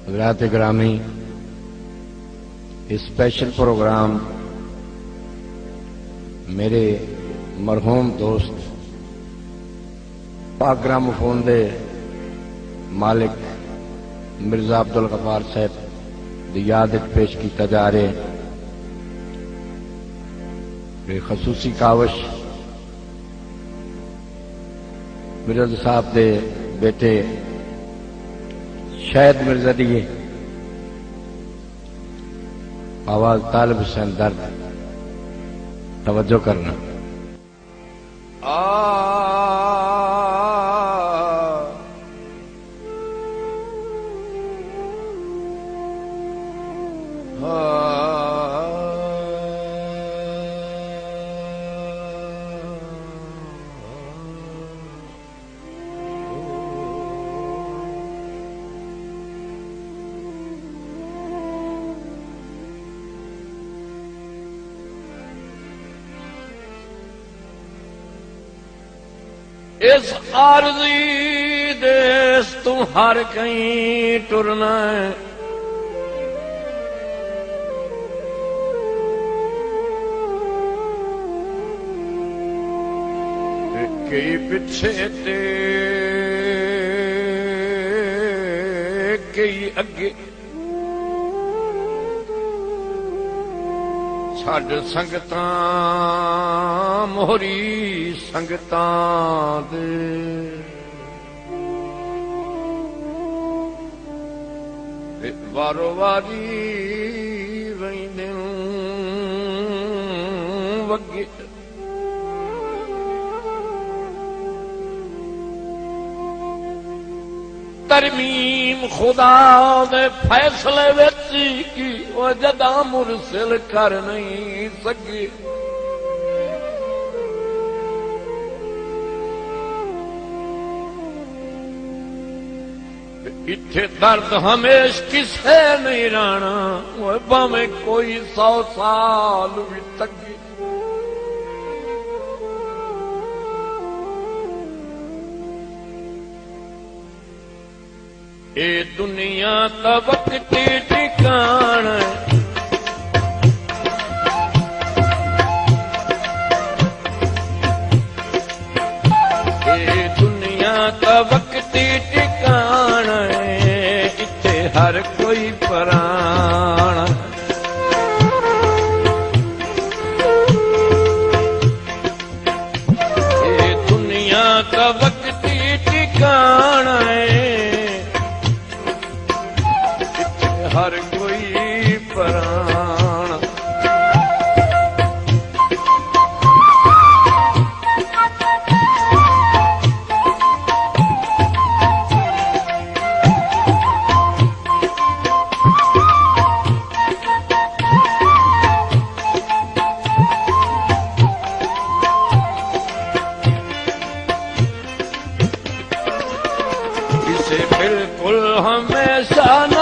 हज़रात ग्रामी, special programme मेरे मरहूम दोस्त पाक ग्रामोफोन दे मालिक मिर्जा अब्दुल गफ्फार साहब दी याद पेश किया जा रहे खसूसी कावश मिर्जा साहब दे बेटे शायद मिर्जा दी आवाज तालिब हुसैन दर्द तवज्जो करना। इस आरज़ी देश तू हर कहीं टुरना है, कई पिछे ते कई अगे छड़ संगतां मोहरी संगतां दे वारो वारी वैंदे वगे तरमीम खुदा दे फैसले विच की वो जदा मुरसिल कर नहीं सके। इत्थे दर्द हमेश किसे नहीं रहना, वो भावें कोई 100 साल भी तगे। ए दुनिया ता वक्ती ठिकाण, ए दुनिया ता वक्ती ठिकाण, इत्थे हर कोई पराण। ए दुनिया ता वक्ती ठिकाण, हर कोई पराण। इसे बिल्कुल हमेशा न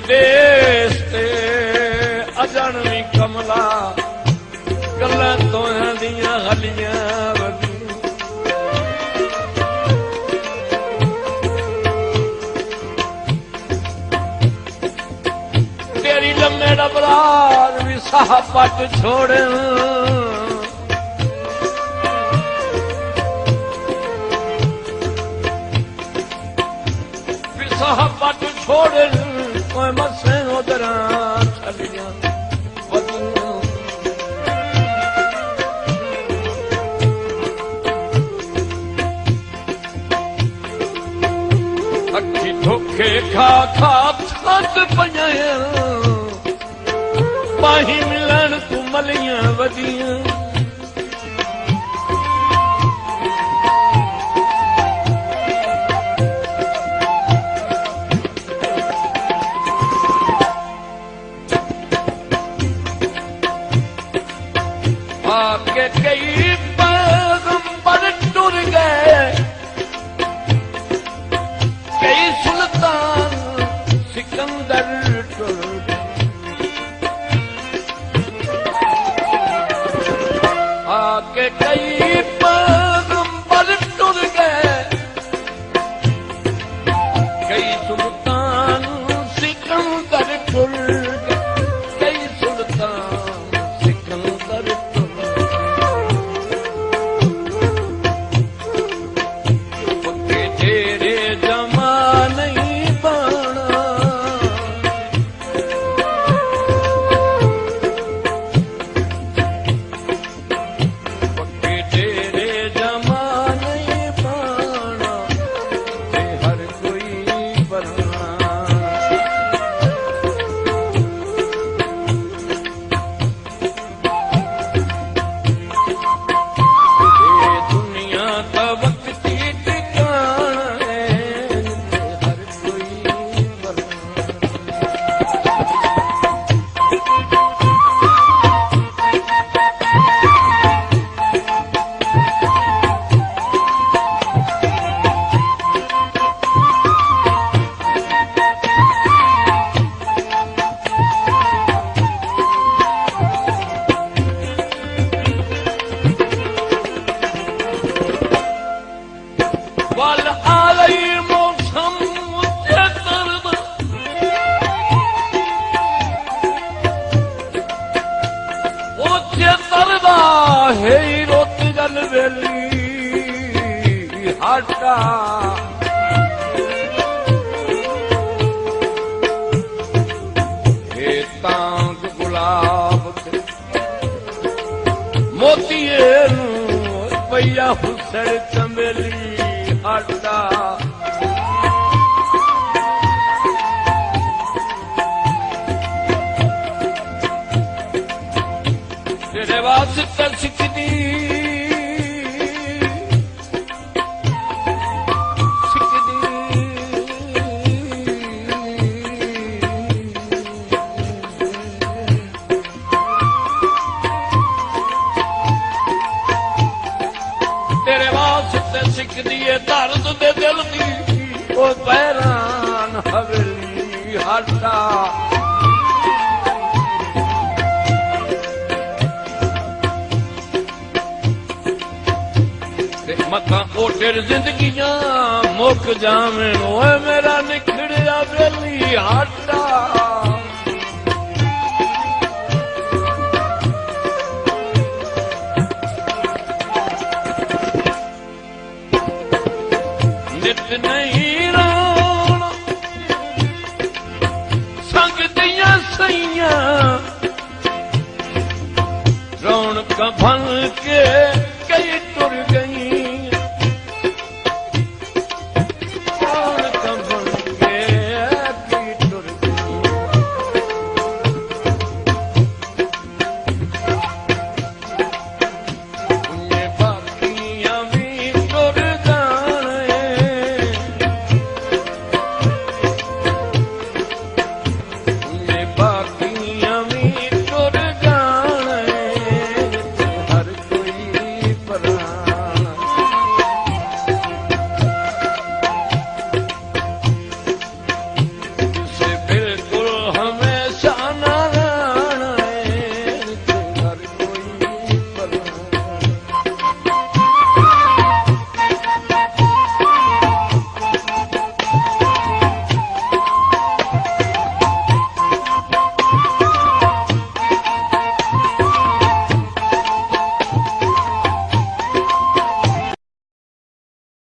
देश ते अजन भी कमला गल्लां तोहां दियां हलियां वगी। तेरी लम्मे डबरार भी साह पट छोड़, के खा खा थक पया पाही मिलन तू मलियां वदियां आके कई पैगंबर टुर गए कई सुल्तान सिकंदर टुर आके कई पैगंबर टुर गए कई सुल्तान सिकंदर टुर गए कई सुल्तान सिकंदर भैया हुसैन चमेली आटा तेरे वास्ते सिकदी दर्द दे दिल दी ओ पैरान हवेली हाटा मथा ओटेर जिंदगियां मुक जावन ओए मेरा निखड़िया वेली हाटा नित